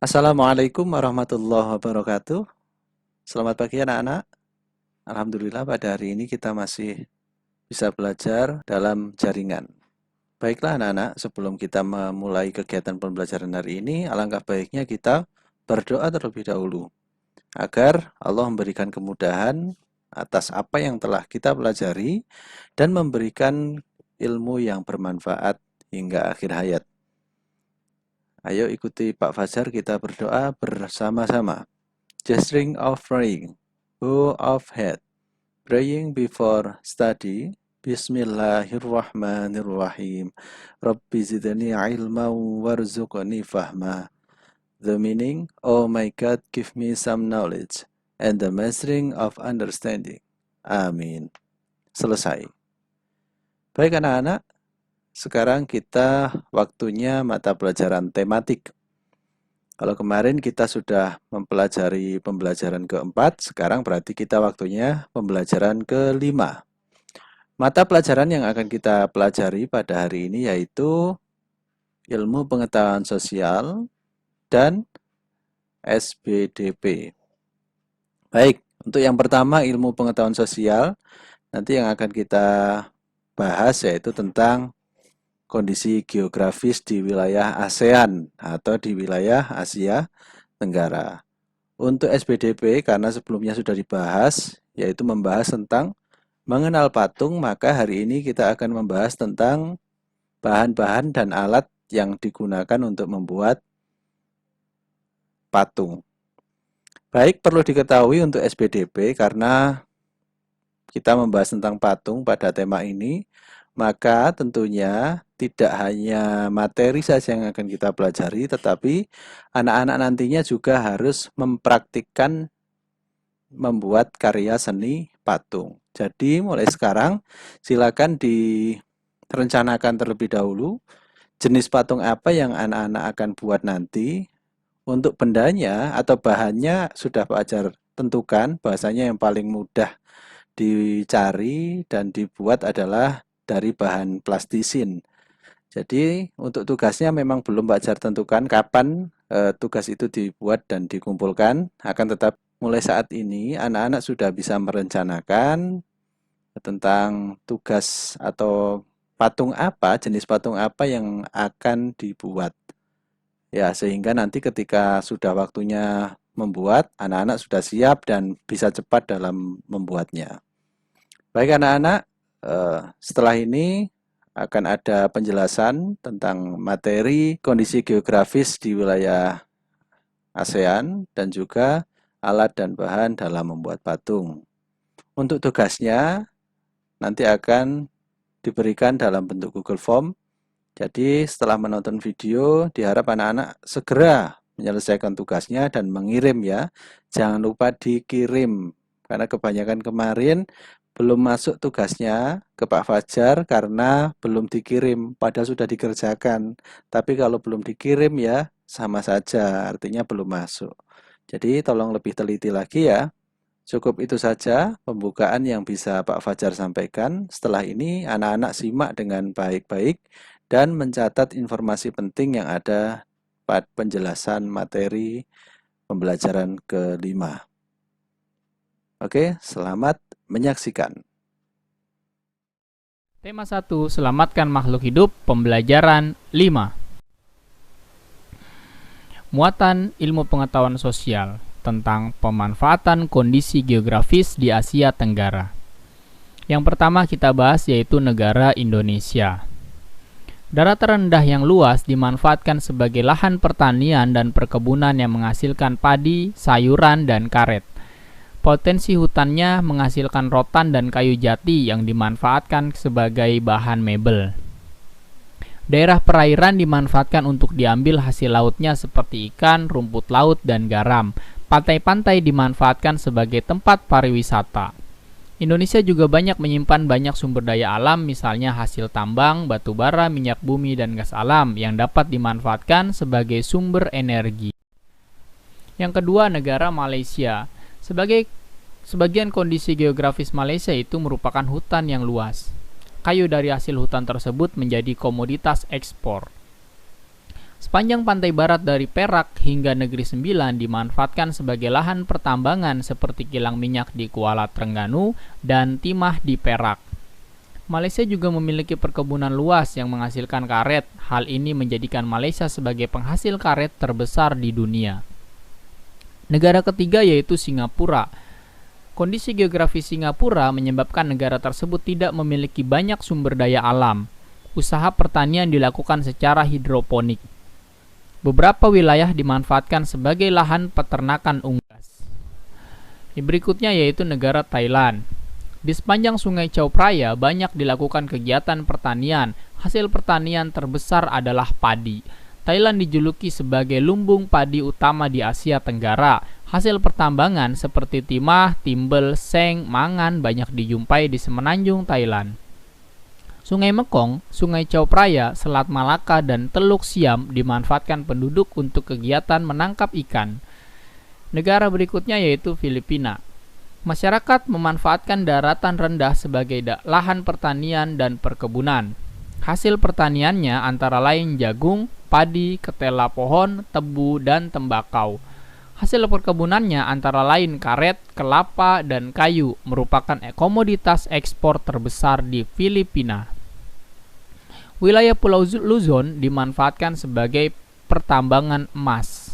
Assalamualaikum warahmatullahi wabarakatuh. Selamat pagi anak-anak. Alhamdulillah pada hari ini kita masih bisa belajar dalam jaringan. Baiklah anak-anak, sebelum kita memulai kegiatan pembelajaran hari ini, alangkah baiknya kita berdoa terlebih dahulu agar Allah memberikan kemudahan atas apa yang telah kita pelajari dan memberikan ilmu yang bermanfaat hingga akhir hayat. Ayo ikuti Pak Fajar, kita berdoa bersama-sama. Gesturing of praying. Bow of head. Praying before study. Bismillahirrahmanirrahim. Rabbi zidni ilma warzuqni fahma. The meaning, oh my God, give me some knowledge and the mastering of understanding. Amin. Selesai. Baik anak-anak, sekarang kita waktunya mata pelajaran tematik. Kalau kemarin kita sudah mempelajari pembelajaran keempat, sekarang berarti kita waktunya pembelajaran kelima. Mata pelajaran yang akan kita pelajari pada hari ini yaitu ilmu pengetahuan sosial dan SBDP. Baik, untuk yang pertama ilmu pengetahuan sosial, nanti yang akan kita bahas yaitu tentang kondisi geografis di wilayah ASEAN atau di wilayah Asia Tenggara. Untuk SBDP, karena sebelumnya sudah dibahas, yaitu membahas tentang mengenal patung, maka hari ini kita akan membahas tentang bahan-bahan dan alat yang digunakan untuk membuat patung. Baik, perlu diketahui untuk SBDP, karena kita membahas tentang patung pada tema ini, maka tentunya tidak hanya materi saja yang akan kita pelajari, tetapi anak-anak nantinya juga harus mempraktikkan membuat karya seni patung. Jadi mulai sekarang silakan direncanakan terlebih dahulu jenis patung apa yang anak-anak akan buat nanti. Untuk bendanya atau bahannya sudah Pak Ajar tentukan, bahasanya yang paling mudah dicari dan dibuat adalah dari bahan plastisin. Jadi untuk tugasnya memang belum Pak Jar tentukan kapan tugas itu dibuat dan dikumpulkan. Akan tetap mulai saat ini anak-anak sudah bisa merencanakan tentang tugas atau patung apa, jenis patung apa yang akan dibuat. Ya, sehingga nanti ketika sudah waktunya membuat, anak-anak sudah siap dan bisa cepat dalam membuatnya. Baik anak-anak, setelah ini akan ada penjelasan tentang materi kondisi geografis di wilayah ASEAN dan juga alat dan bahan dalam membuat patung. Untuk tugasnya nanti akan diberikan dalam bentuk Google Form. Jadi setelah menonton video, diharap anak-anak segera menyelesaikan tugasnya dan mengirim ya. Jangan lupa dikirim, karena kebanyakan kemarin belum masuk tugasnya ke Pak Fajar karena belum dikirim, padahal sudah dikerjakan. Tapi kalau belum dikirim ya sama saja, artinya belum masuk. Jadi tolong lebih teliti lagi ya. Cukup itu saja pembukaan yang bisa Pak Fajar sampaikan. Setelah ini anak-anak simak dengan baik-baik dan mencatat informasi penting yang ada pada penjelasan materi pembelajaran kelima. Oke, selamat menyaksikan. Tema 1, Selamatkan Makhluk Hidup, pembelajaran 5. Muatan ilmu pengetahuan sosial tentang pemanfaatan kondisi geografis di Asia Tenggara. Yang pertama kita bahas yaitu negara Indonesia. Daratan rendah yang luas dimanfaatkan sebagai lahan pertanian dan perkebunan yang menghasilkan padi, sayuran, dan karet. Potensi hutannya menghasilkan rotan dan kayu jati yang dimanfaatkan sebagai bahan mebel. Daerah perairan dimanfaatkan untuk diambil hasil lautnya seperti ikan, rumput laut, dan garam. Pantai-pantai dimanfaatkan sebagai tempat pariwisata. Indonesia juga banyak menyimpan banyak sumber daya alam, misalnya hasil tambang, batu bara, minyak bumi, dan gas alam yang dapat dimanfaatkan sebagai sumber energi. Yang kedua, negara Malaysia. Sebagian kondisi geografis Malaysia itu merupakan hutan yang luas. Kayu dari hasil hutan tersebut menjadi komoditas ekspor. Sepanjang pantai barat dari Perak hingga Negeri Sembilan dimanfaatkan sebagai lahan pertambangan seperti kilang minyak di Kuala Trengganu dan timah di Perak. Malaysia juga memiliki perkebunan luas yang menghasilkan karet. Hal ini menjadikan Malaysia sebagai penghasil karet terbesar di dunia. Negara ketiga yaitu Singapura. Kondisi geografis Singapura menyebabkan negara tersebut tidak memiliki banyak sumber daya alam. Usaha pertanian dilakukan secara hidroponik. Beberapa wilayah dimanfaatkan sebagai lahan peternakan unggas. Berikutnya yaitu negara Thailand. Di sepanjang Sungai Chao Phraya banyak dilakukan kegiatan pertanian. Hasil pertanian terbesar adalah padi. Thailand dijuluki sebagai lumbung padi utama di Asia Tenggara. Hasil pertambangan seperti timah, timbel, seng, mangan banyak dijumpai di semenanjung Thailand. Sungai Mekong, Sungai Chao Phraya, Selat Malaka, dan Teluk Siam dimanfaatkan penduduk untuk kegiatan menangkap ikan. Negara berikutnya yaitu Filipina. Masyarakat memanfaatkan daratan rendah sebagai lahan pertanian dan perkebunan. Hasil pertaniannya antara lain jagung, padi, ketela pohon, tebu, dan tembakau. Hasil perkebunannya antara lain karet, kelapa, dan kayu, merupakan komoditas ekspor terbesar di Filipina. Wilayah Pulau Luzon dimanfaatkan sebagai pertambangan emas.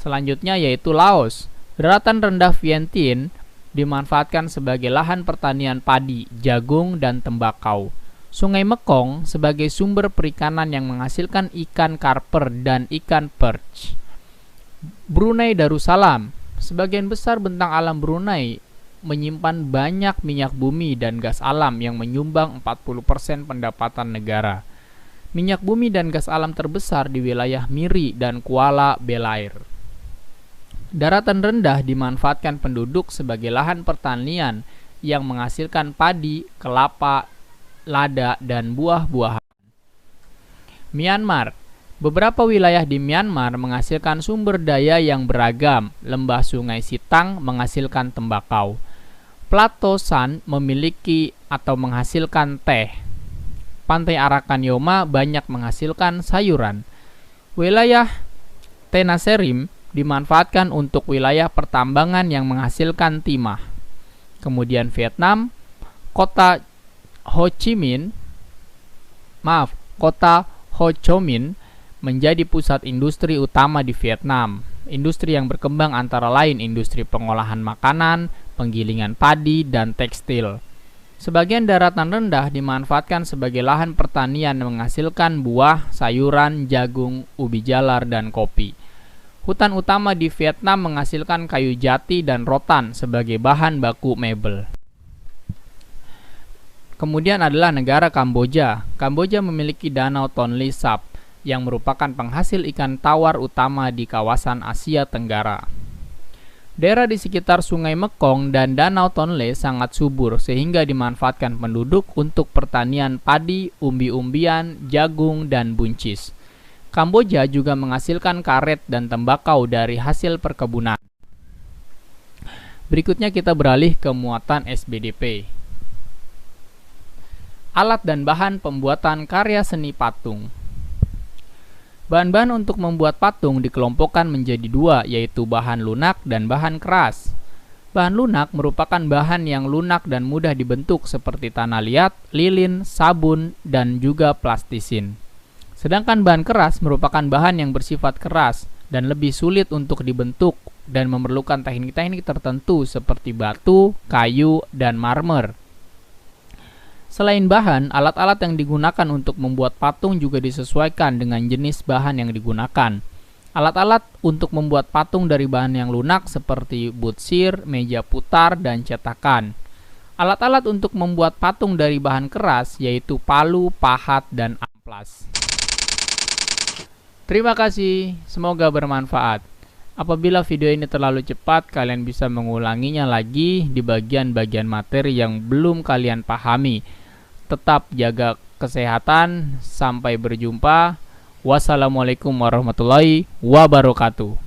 Selanjutnya yaitu Laos. Daratan rendah Vientiane dimanfaatkan sebagai lahan pertanian padi, jagung, dan tembakau. Sungai Mekong sebagai sumber perikanan yang menghasilkan ikan karper dan ikan perch. Brunei Darussalam. Sebagian besar bentang alam Brunei menyimpan banyak minyak bumi dan gas alam yang menyumbang 40% pendapatan negara. Minyak bumi dan gas alam terbesar di wilayah Miri dan Kuala Belair. Daratan rendah dimanfaatkan penduduk sebagai lahan pertanian yang menghasilkan padi, kelapa, lada, dan buah-buahan. Myanmar. Beberapa wilayah di Myanmar menghasilkan sumber daya yang beragam. Lembah Sungai Sitang menghasilkan tembakau. Plato San memiliki atau menghasilkan teh. Pantai Arakan Yoma banyak menghasilkan sayuran. Wilayah Tenasserim dimanfaatkan untuk wilayah pertambangan yang menghasilkan timah. Kemudian Vietnam, kota Ho Chi Minh menjadi pusat industri utama di Vietnam. Industri yang berkembang antara lain industri pengolahan makanan, penggilingan padi, dan tekstil. Sebagian daratan rendah dimanfaatkan sebagai lahan pertanian yang menghasilkan buah, sayuran, jagung, ubi jalar, dan kopi. Hutan utama di Vietnam menghasilkan kayu jati dan rotan sebagai bahan baku mebel. Kemudian adalah negara Kamboja. Kamboja memiliki Danau Tonle Sap yang merupakan penghasil ikan tawar utama di kawasan Asia Tenggara. Daerah di sekitar Sungai Mekong dan Danau Tonle sangat subur sehingga dimanfaatkan penduduk untuk pertanian padi, umbi-umbian, jagung, dan buncis. Kamboja juga menghasilkan karet dan tembakau dari hasil perkebunan. Berikutnya kita beralih ke muatan SBDP. Alat dan bahan pembuatan karya seni patung. Bahan-bahan untuk membuat patung dikelompokkan menjadi dua, yaitu bahan lunak dan bahan keras. Bahan lunak merupakan bahan yang lunak dan mudah dibentuk seperti tanah liat, lilin, sabun, dan juga plastisin. Sedangkan bahan keras merupakan bahan yang bersifat keras dan lebih sulit untuk dibentuk dan memerlukan teknik-teknik tertentu seperti batu, kayu, dan marmer. Selain bahan, alat-alat yang digunakan untuk membuat patung juga disesuaikan dengan jenis bahan yang digunakan. Alat-alat untuk membuat patung dari bahan yang lunak seperti butsir, meja putar, dan cetakan. Alat-alat untuk membuat patung dari bahan keras yaitu palu, pahat, dan amplas. Terima kasih, semoga bermanfaat. Apabila video ini terlalu cepat, kalian bisa mengulanginya lagi di bagian-bagian materi yang belum kalian pahami. Tetap jaga kesehatan, sampai berjumpa. Wassalamualaikum warahmatullahi wabarakatuh.